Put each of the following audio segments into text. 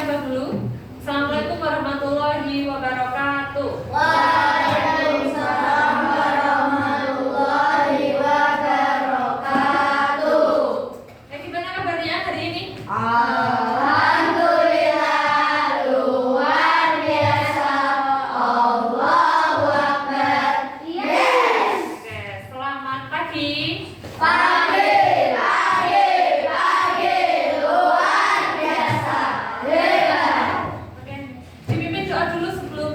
siapa dulu? Assalamualaikum warahmatullahi wabarakatuh. Waalaikumsalam warahmatullahi wabarakatuh. Gimana kabarnya hari ini? Alhamdulillah luar biasa. Allahu Akbar. Yes. Oke, selamat pagi. Pagi luar biasa. Hebat. Oke, dipimpin doa dulu sebelum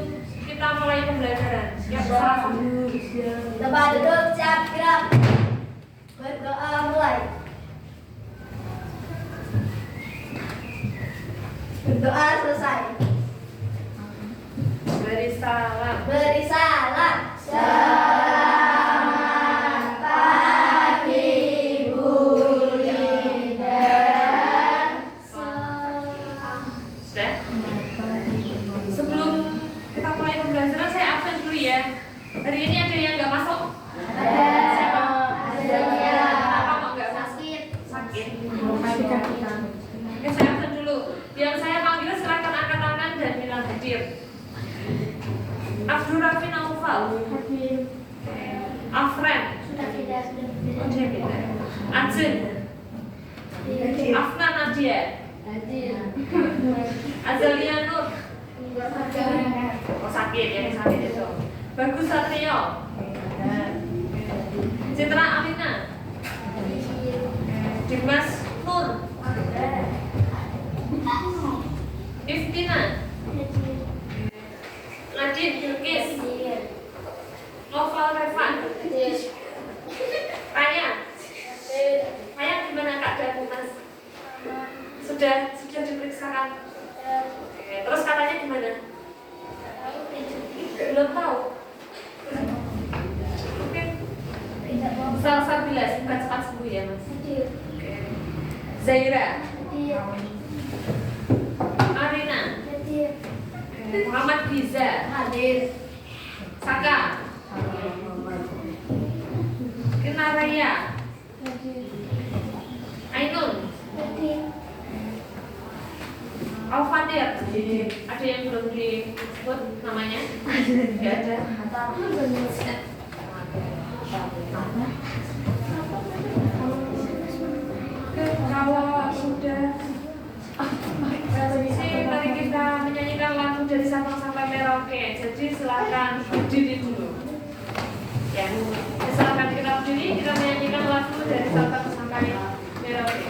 kita mulai pembelajaran. Yang pertama. Tempat duduk siap gerak. Berdoa mulai. Berdoa selesai. Beri salam. Beri salam. Selamat pagi Bu Linda. Sudah? Sebelum kita mulai pembelajaran, saya absen dulu ya. Hari ini ada yang nggak masuk? Siapa? Kenapa kok nggak masuk? Sakit. Oke, saya absen dulu. Yang saya panggil silakan angkat tangan dan bilang hadir. Abdul Rafi Naufal. Afren. Oh, dia beda. Ajun. Afnan Nadia. Azalia Nur. Oh, sakit ya, sakit itu. Bagus Satrio. Citra Amina. Dimas Nur. Iftina. Nadine Bilkis. Noval Revan. Raya. Raya gimana keadaan Mas? Sudah diperiksakan. Oke, terus katanya gimana? Belum tahu. Oke. Salsabila, semoga cepat sembuh ya Mas. Oke. Zaira. Arina. Muhammad Biza. Hadir. Saka. Kenaraya. Ainun. Alfadir. Ada yang belum disebut namanya? Tidak ada. Kalau sudah mari kita menyanyikan lagu dari Sabang sampai Merauke. Jadi silakan berdiri dulu. Ya, silakan kita berdiri. Kita menyanyikan lagu dari Sabang sampai Merauke.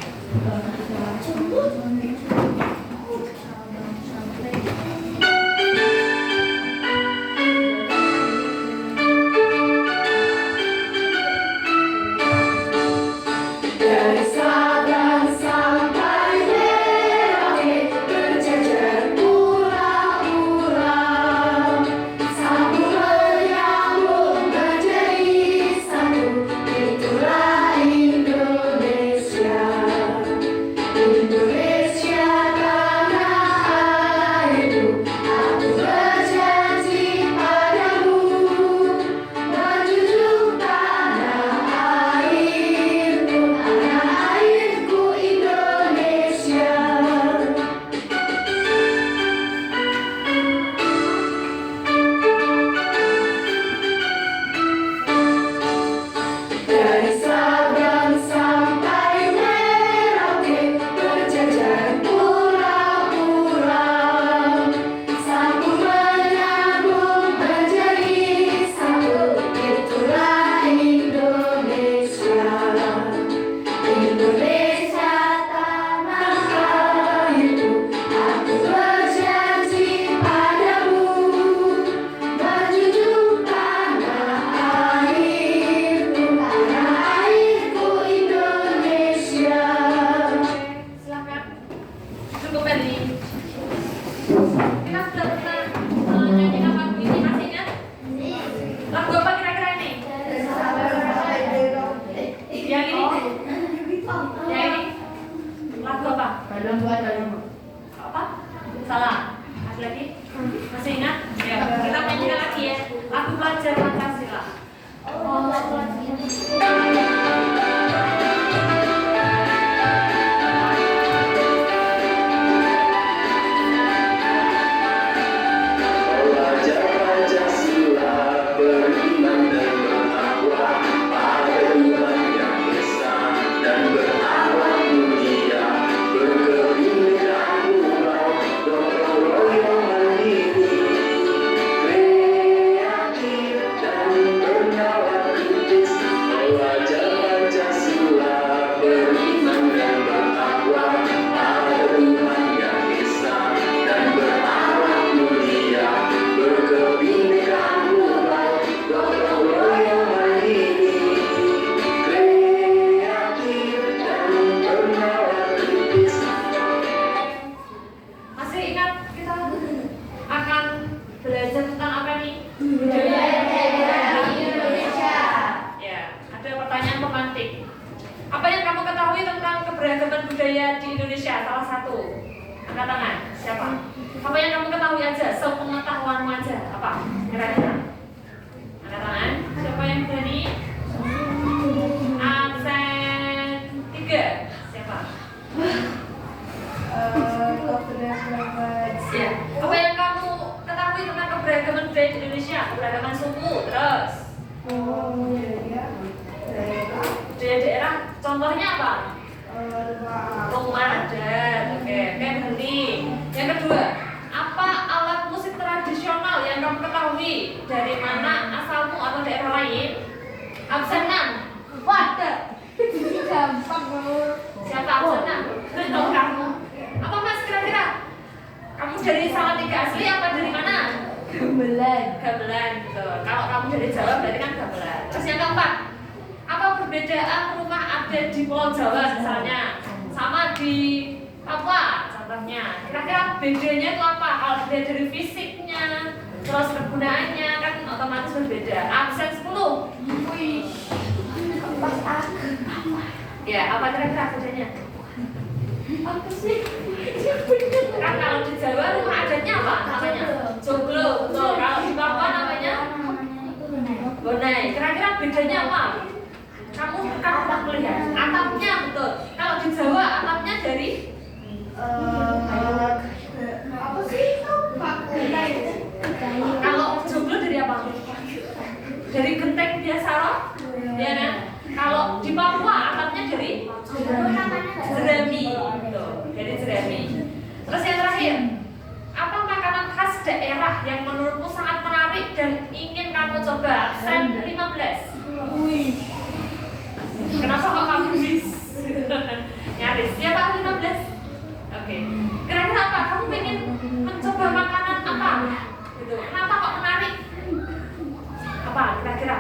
Indonesia salah satu? Angkat tangan. Siapa? Apa yang kamu ketahui aja? Sepengetahuanmu aja. Apa? Kira-kira? Angkat tangan. Siapa yang berani? Absen 3. Siapa? Ya. Apa yang kamu ketahui tentang keberagaman budaya di Indonesia? Keberagaman suku, terus budaya daerah. Contohnya apa? Rumah adat. Oke, berhenti. Yang kedua, apa alat musik tradisional yang kamu ketahui? Dari mana asalmu atau daerah lain? Absen 6. Waduh. Gampang banget. Siapa absen 6? Kamu. Apa Mas kira-kira? Kamu dari Salatiga asli apa dari mana? Gamelan. Gamelan gitu. Kalau kamu dari Jawa berarti kan gamelan. Terus yang keempat, apa perbedaan rumah adat di Pulau Jawa misalnya sama di Papua contohnya? Kira-kira bedanya itu apa? Kalau dilihat dari fisiknya, terus kegunaannya kan otomatis berbeda. Absen 10. Wih. Pas aku. Ya, apa kira-kira bedanya? Apa sih? Kan kalau di Jawa rumah adatnya apa namanya? Joglo. Betul. Kalau di Papua namanya bonai. Kira-kira bedanya apa? Kamu kan pernah melihat atapnya, betul. Kalau di Jawa atapnya dari Apa sih? kalau joglo dari apa? Dari genteng biasa loh, ya kan? Kalau di Papua atapnya dari jerami, gitu. Dari jerami. Terus yang terakhir, apa makanan khas daerah yang menurutmu sangat menarik dan ingin kamu coba? Sen 15. Wih. Kenapa kok kamu bis? Nyaris. Siapa 15? Oke. Kira-kira apa? Kamu pengen mencoba makanan apa? Gitu. Kenapa kok menarik? Apa kira-kira?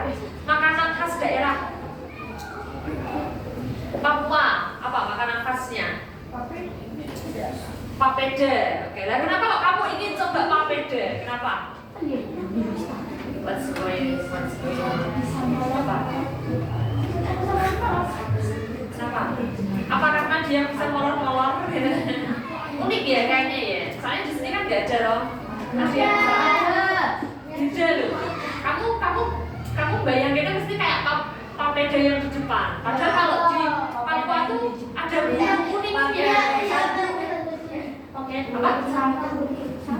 Makanan khas daerah Papua. Apa makanan khasnya? Papeda. Oke. Lalu kenapa kok kamu ingin coba papeda? Kenapa? What's going on? Apa? Kenapa? Apa karena dia bisa molor-molor? Unik ya kayaknya ya. Soalnya di sini kan nggak ada loh. Ada yang bisa. Loh. Kamu bayangin mesti kayak papeda yang di depan. Padahal kalau di Papua tuh ada kuningnya. Oke, apa?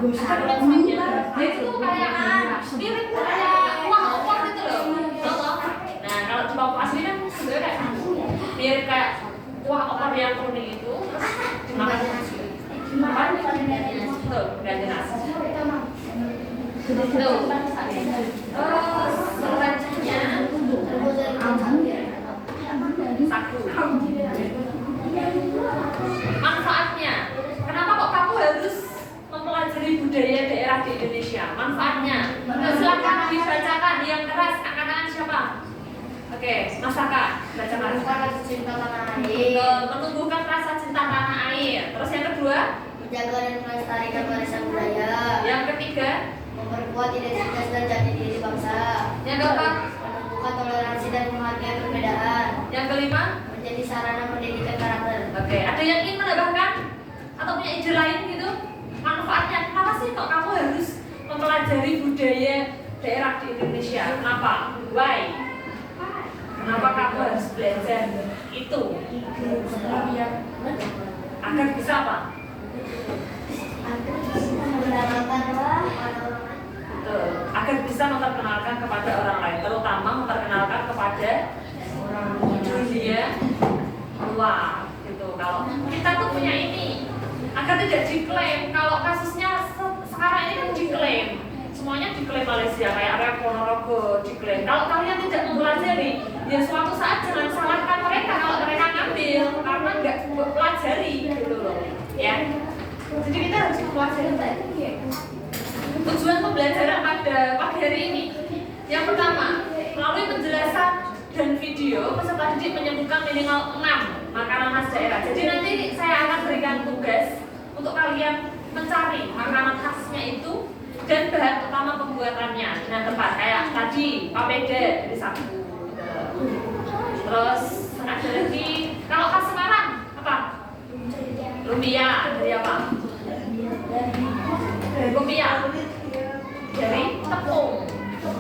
Ada kuningnya. Nah itu tuh kayak mirip kayak kuah opor gitu loh. Nah kalau di Papua asli kan sebenarnya kayak mirip kayak kuah opor yang kuning itu terus dimakan tuh ganti nasi tuh selanjutnya sagu. Manfaatnya, kenapa kok kamu harus mempelajari budaya daerah di Indonesia? Manfaatnya, silakan dibacakan yang keras. Angkat-angkat siapa? Oke, Mas Saka, bacakan. Cinta tanah air. Menumbuhkan rasa cinta tanah air. Terus yang kedua, Menjaga dan melestarikan warisan budaya. yang ketiga, Memperkuat identitas dan jati diri bangsa. yang keempat, Menumbuhkan toleransi dan menghargai perbedaan. yang kelima. Menjadi sarana pendidikan karakter. Oke, ada yang ingin menambahkan atau punya ide lain gitu? Manfaatnya, kenapa sih kok kamu harus mempelajari budaya daerah di Indonesia? Kenapa? Why? Kenapa kamu harus belajar itu? Agar bisa apa? Betul. Agar bisa memperkenalkan kepada orang lain, terutama memperkenalkan kepada dunia luar. Gitu. Kalau kita tuh punya ini, agar tidak diklaim. Kalau kasusnya sekarang ini kan diklaim. Semuanya diklaim Malaysia, kayak area Ponorogo diklaim. Kalau kalian tidak mempelajari, ya suatu saat jangan salahkan mereka kalau mereka ngambil karena nggak pelajari gitu loh, ya. Jadi kita harus mempelajari. Tujuan pembelajaran pada pagi hari ini, yang pertama, melalui penjelasan dan video, peserta didik menyebutkan minimal 6 makanan khas daerah. Jadi nanti saya akan berikan tugas untuk kalian mencari makanan khasnya itu dan bahan utama pembuatannya dengan tepat, kayak tadi papeda dari sagu. Terus ada lagi, kalau khas Semarang apa? Lumpia dari apa? Lumpia dari tepung.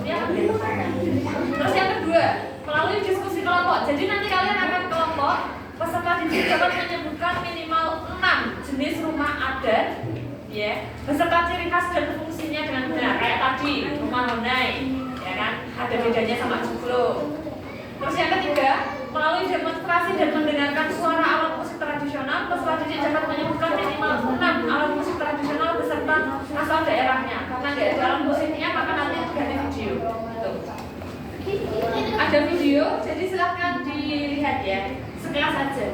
Ya. Terus yang kedua, melalui diskusi kelompok. Jadi nanti kalian akan kelompok, peserta didik dapat menyebutkan minimal 6 jenis rumah adat, ya, beserta ciri khas dan fungsinya dengan benar. Kayak tadi, rumah Honai, ya kan? Ada bedanya sama joglo. Terus yang ketiga, melalui demonstrasi dan mendengarkan suara alat musik tradisional, peserta didik dapat menyebutkan minimal 6 alat musik tradisional beserta asal daerahnya. Karena nggak ada alat musiknya, maka nanti ganti video. Tuh. Ada video, jadi silahkan dilihat ya. Sekelas saja.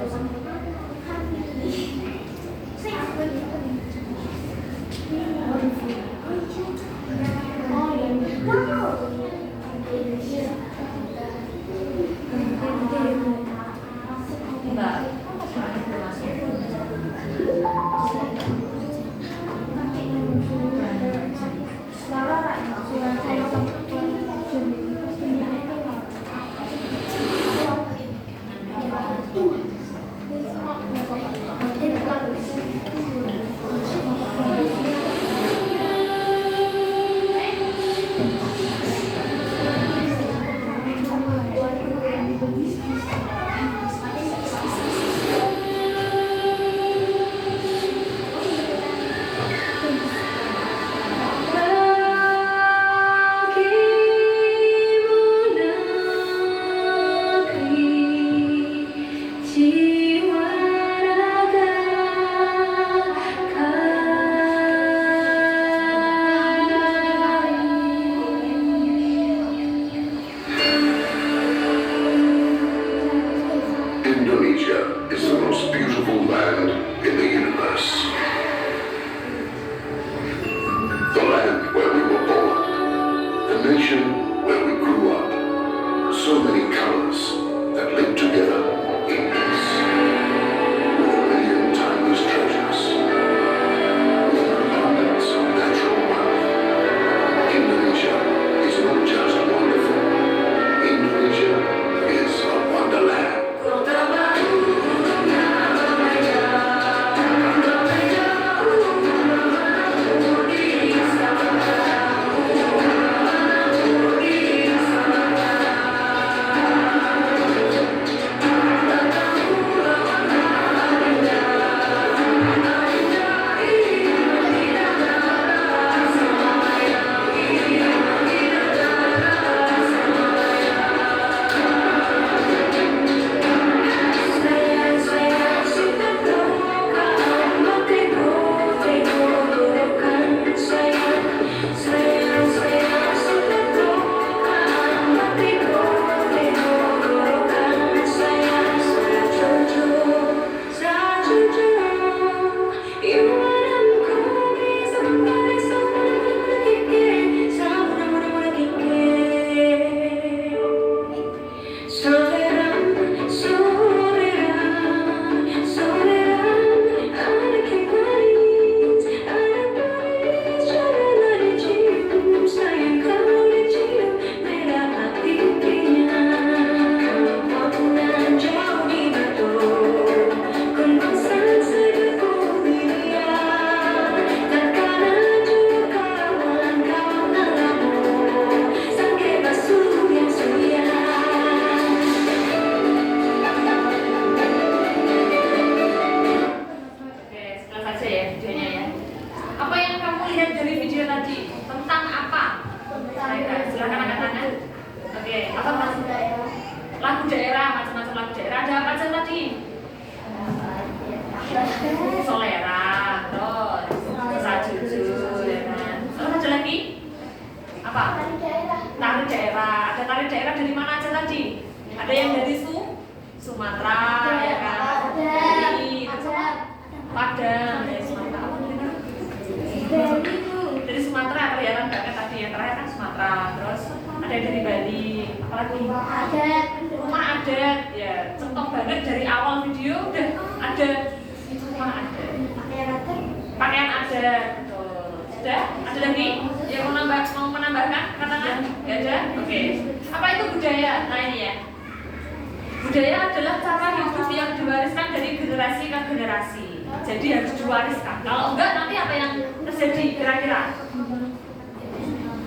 jadi harus diwariskan. Kalau enggak nanti apa yang terjadi kira-kira?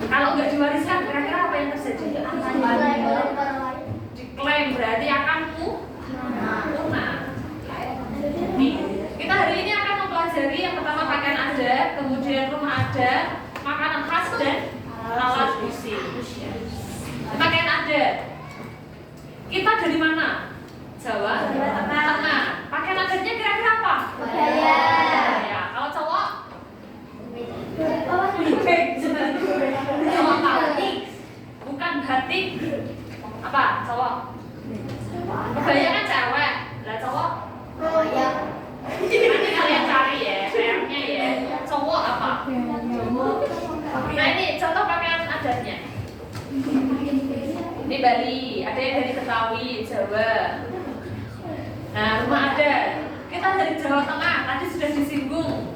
Kalau enggak diwariskan kira-kira apa yang terjadi? Diklaim berarti akan punah. Nih, kita hari ini akan mempelajari yang pertama pakaian adat, kemudian rumah adat, makanan khas dan alat musik. Pakaian adat. Kita dari mana? Jawa Tengah. Pakaian adatnya kira-kira apa? Ya, kalau cowok? Cowok batik. Bukan batik. Apa? Cowok? Kebanyakan cewek. Lah cowok? Nanti kalian cari ya, PR-nya ya. Cowok apa? Nah ini contoh pakaian adatnya. Ini Bali, ada yang dari Betawi, Jawa. Nah, rumah adat. Kita dari Jawa Tengah, tadi sudah disinggung.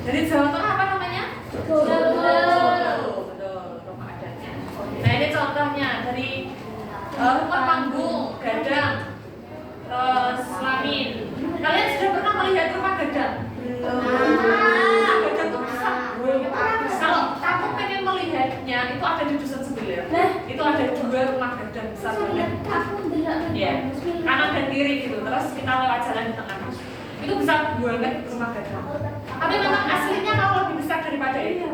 Dari Jawa Tengah apa namanya? Betul, rumah adatnya. Nah, ini contohnya dari rumah panggung, gadang, selamin. Kalian sudah pernah melihat rumah gadang? Gadang itu besar. Kalau kamu pengen melihatnya, itu ada di Dusun Sembilan. Itu ada 2 rumah gadang besar banget. Ya, kanan dan kiri gitu. Terus kita lewat jalan di tengah. Itu besar banget rumah gadang. Tapi memang aslinya kalau lebih besar daripada itu.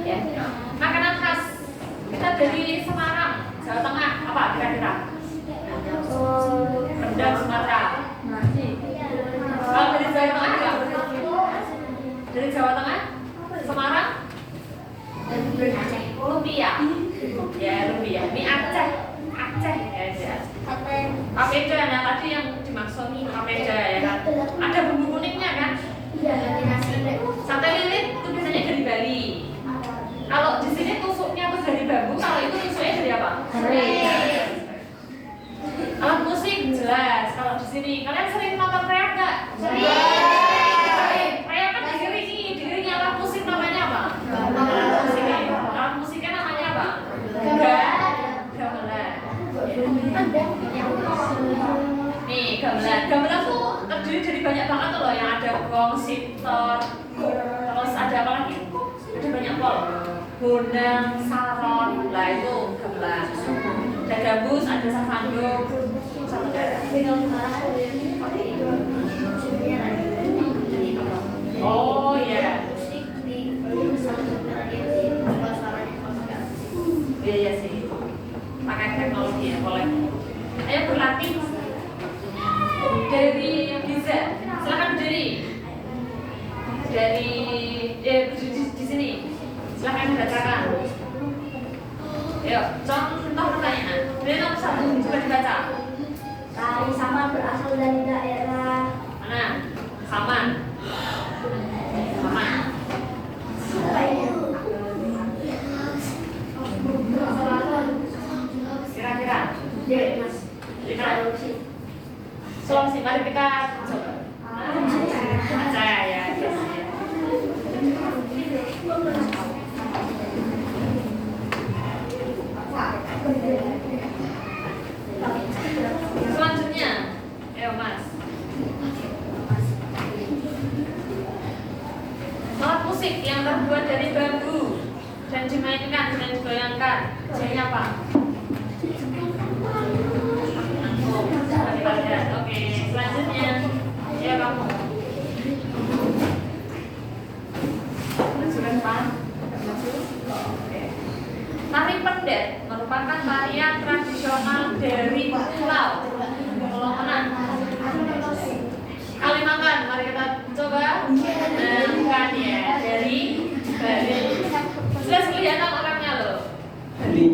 Ya. Makanan khas kita dari Semarang, Jawa Tengah. Apa kira-kira? Rendang Sumatera. Kalau dari Jawa Tengah enggak? Dari Jawa Tengah? Semarang? Lumpia. Ya, lumpia. Ini Aceh. Aceh ya. Papeda, nah tadi yang dimaksud papeda ya kan. Ada bumbu kuningnya kan? Sate lilit itu biasanya dari Bali. Kalau di sini tusuknya tuh dari bambu, kalau itu tusuknya dari apa? Alat musik jelas. Kalau di sini kalian sering nonton reak nggak? Reak kan diiringi alat musik namanya apa? Alat musiknya namanya apa? Gamelan. Nih gamelan. Gamelan tuh terdiri dari banyak banget tuh loh, yang ada gong, sitar, terus ada apa lagi? Ada banyak pol. Bonang, saron, lah itu gamelan. Ada gambus, ada safando, satu daerah. Oh iya. Iya sih. Pakai teknologi ya, boleh. Ayo berlatih. Dari Giza, silakan berdiri. Dari di sini. Silakan dibacakan. Ayo, contoh pertanyaan. Ini nomor 1, coba dibaca. Tari Saman berasal dari daerah Mana? Saman. Saman. Kira-kira. Sulawesi, mari kita coba. Aceh ya. Selanjutnya, ayo Mas. Alat musik yang terbuat dari bambu dan dimainkan dan digoyangkan, jadinya apa? Oke, selanjutnya, ya kamu. Sudah depan. Tari pendet merupakan tarian tradisional dari Pulau Pelokonan, Kalimantan. Mari kita coba. Bukan ya, dari Bali. Sudah kelihatan orangnya loh. Bali.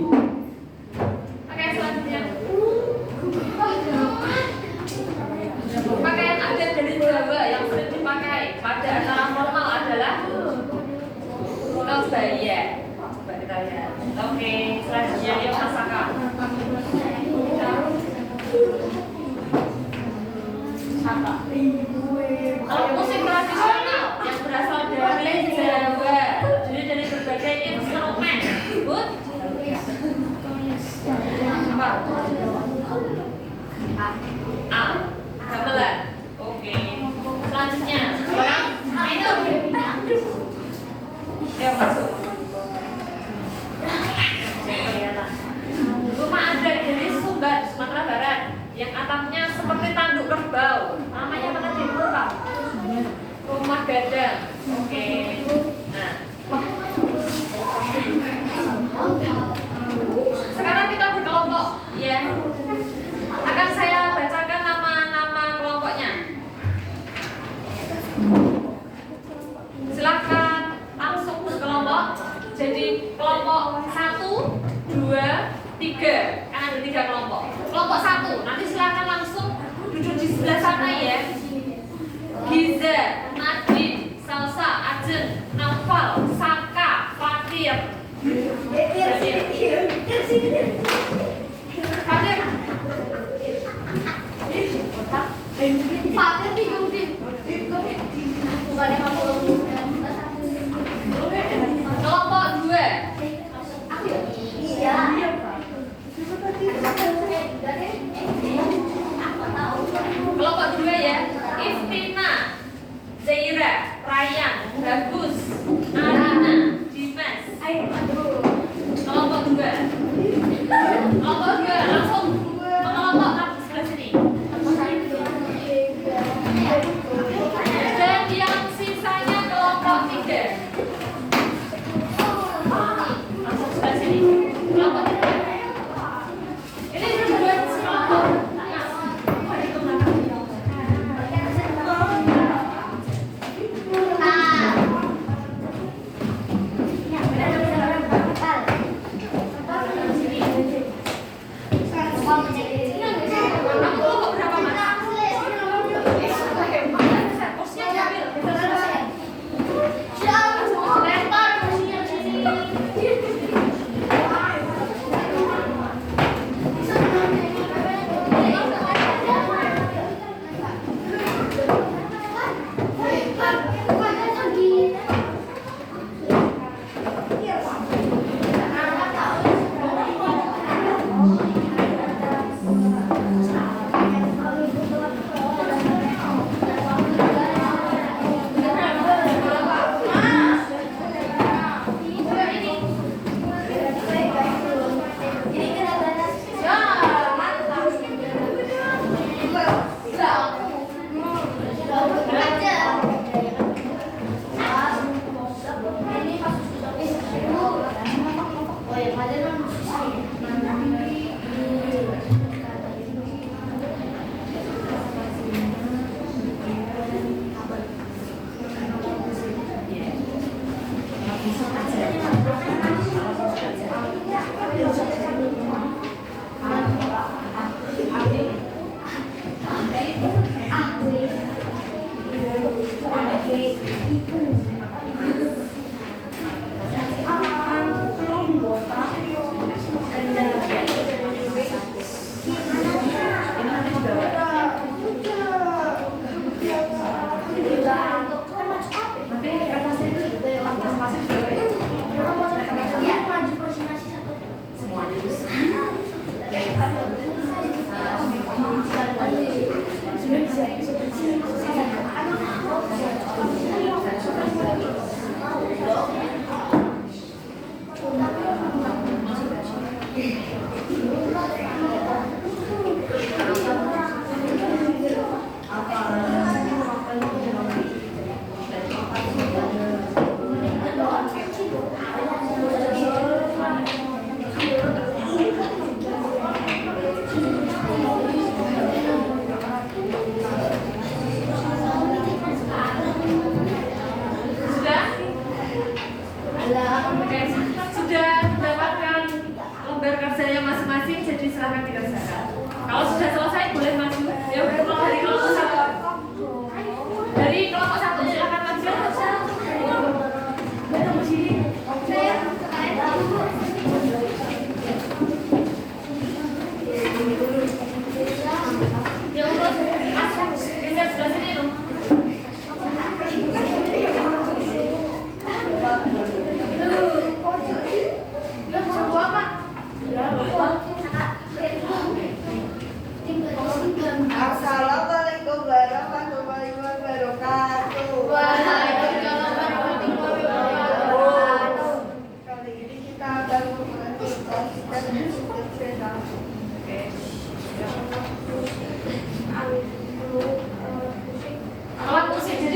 Oke, selanjutnya. Pakaian adat dari Jawa yang sering dipakai pada acara formal adalah kebaya. Coba kita lihat. Oke, selanjutnya yuk masakan. Alat musik tradisional yang berasal dari Jawa, jadi dari berbagai instrumen. kerbau. Namanya apa tadi? Lupa. Rumah gadang. Oke. Nah. Sekarang kita berkelompok, ya. Akan saya bacakan nama-nama kelompoknya. Silakan langsung berkelompok. Jadi kelompok 1, 2, 3. Kan ada 3 kelompok. Kelompok 1, nanti silakan langsung duduk di sebelah sana ya. Giza, Nadine, Salsa, Ajeng, Naufal, Saka, Fatir. Fatir. Fatir bingung din. Bukannya kamu kelompok 2. Aku ya? Iya. Kelompok 2 ya. Iftina, Zaira, Ryan, Bagus, Arina, Dimas. Kelompok 2. Kelompok 2 langsung mengelompok ke sebelah sini. Dan yang sisanya kelompok 3. Langsung sebelah sini. Kelompok 3. Ini buat kelompok. Sudah mendapatkan lembar kerjanya masing-masing, jadi silahkan dikerjakan. Kalau sudah selesai boleh maju. Ya udah, dari kelompok 1. Dari kelompok 1 silahkan maju. Ya urut, masuk. Geser sebelah sini loh. Tim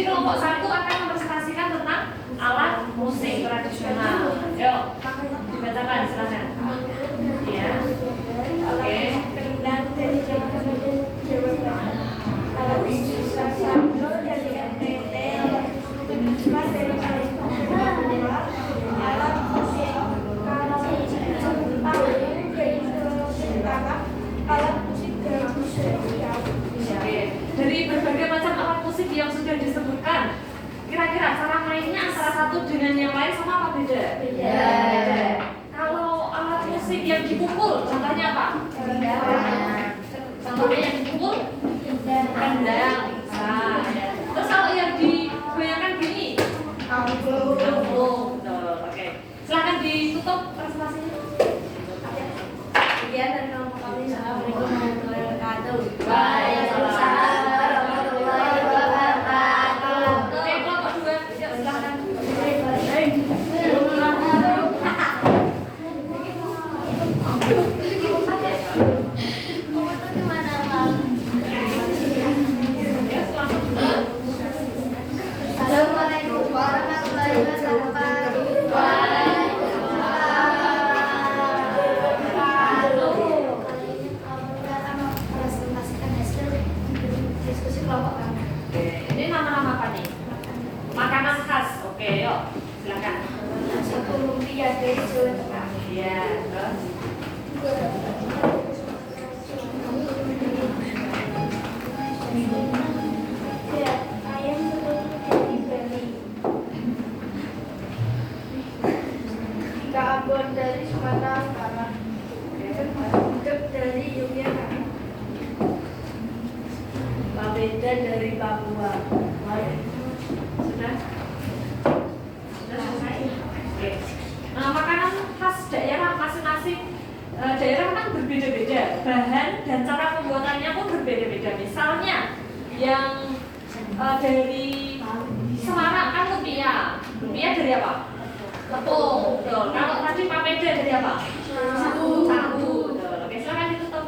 Jadi kelompok 1 akan mempresentasikan tentang alat musik tradisional. Yuk, dibacakan silakan. Ya. Oke. Dan dari Jawa Barat, alat musik saksofon dari NTT, Mas dari Kalimantan, alat musik Jepang dari Sulawesi Utara, alat musik dari Australia. Oke. Dari berbagai macam alat musik yang sudah disebutkan, kira-kira cara mainnya antara satu dengan yang lain sama apa beda? Beda. Kalau alat musik yang dipukul, contohnya apa? Contohnya yang dipukul? Kendang. Nah, terus kalau yang digoyangkan gini? Angklung. Oke. Silakan ditutup presentasinya. Sekian dari kami. Assalamualaikum warahmatullahi wabarakatuh. Waalaikumsalam warahmatullahi wabarakatuh. Oke, kelompok 2, yuk silakan. Assalamualaikum warahmatullahi wabarakatuh. Presentasikan hasil diskusi kelompok kami. Oke, ini nama-nama apa nih? Makanan khas. Oke, yuk silakan. Nasi lumpia dari Jawa Tengah. Iya, terus. Ya, ayam seperti dari Bali. Ikan abon dari Sumatera Barat. Gudeg dari Yogyakarta. Babeda dari Papua. Sudah? Sudah selesai? Oke. Nah, makanan khas daerah masing-masing daerah kan berbeda-beda. Bahan dan cara pembuatannya pun berbeda-beda. Misalnya yang dari Semarang kan lumpia. Lumpia dari apa? Tepung. Betul. Kalau tadi papeda dari apa? Sagu. Betul. Oke, silakan ditutup.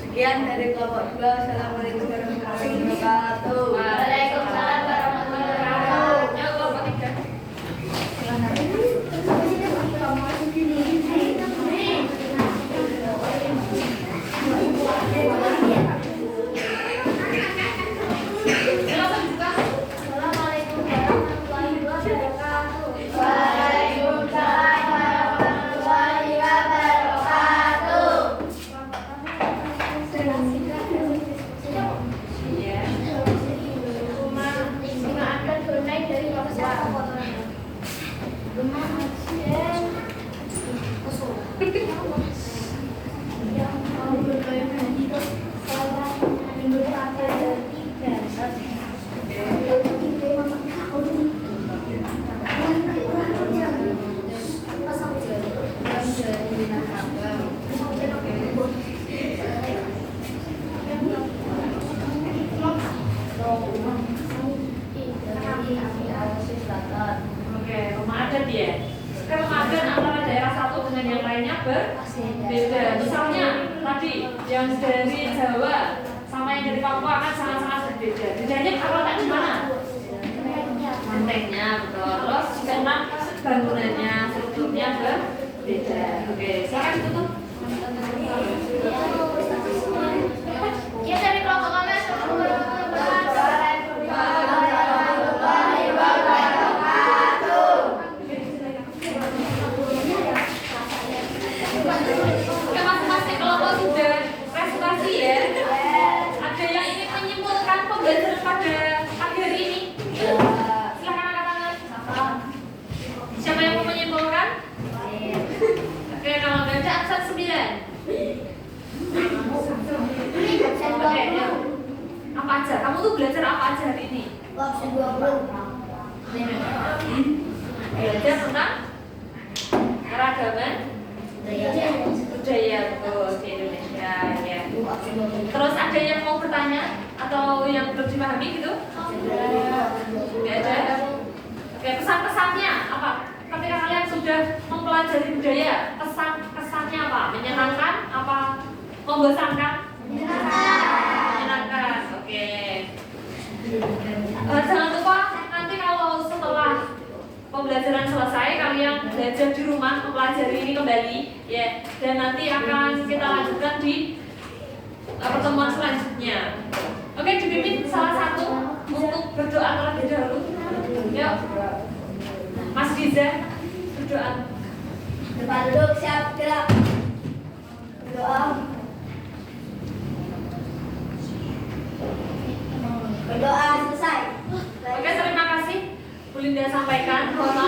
Sekian dari kelompok 2. Assalamualaikum warahmatullahi wabarakatuh. Waalaikumsalam warahmatullahi wabarakatuh. Yuk, kelompok 3. Assalamualaikum warahmatullahi wabarakatuh. Waalaikumsalam warahmatullahi wabarakatuh. Iya. Rumah akan tunai dari Papua. Yang mau berdoa hidup orang Indonesia Oke, rumah adat ya. Sekarang rumah adat antara daerah satu dengan yang lainnya berbeda. Misalnya tadi yang dari Jawa sama yang dari Papua kan sangat-sangat berbeda. Bedanya kalau tak di mana? Mantengnya, betul. Terus karena bangunannya, strukturnya berbeda. Oke, silakan ditutup. Ya dari kelompok kami. Oke, masing-masing kelompok sudah presentasi ya. Ada yang ingin menyimpulkan pembelajaran pada pagi hari ini? Silakan angkat tangan. Siapa yang mau menyimpulkan? Oke, kalau nggak ada absen 9. Oke, yuk. Apa aja? Kamu tuh belajar apa aja hari ini? Belajar tentang keragaman budaya betul di Indonesia ya. Terus ada yang mau bertanya atau yang belum dipahami gitu? Nggak ada. Oke, pesan-pesannya apa? Ketika kalian sudah mempelajari budaya, kesannya apa? Menyenangkan? Apa membosankan? Menyenangkan. Oke. Jangan lupa nanti kalau setelah pembelajaran selesai kalian belajar di rumah mempelajari ini kembali ya, dan nanti akan kita lanjutkan di pertemuan selanjutnya. Oke, dipimpin salah satu untuk berdoa terlebih dahulu. Yuk, Mas Riza berdoa. Depan duduk, siap, gerak. Berdoa. Berdoa selesai. Oke, terima kasih Bu Linda sampaikan. Mohon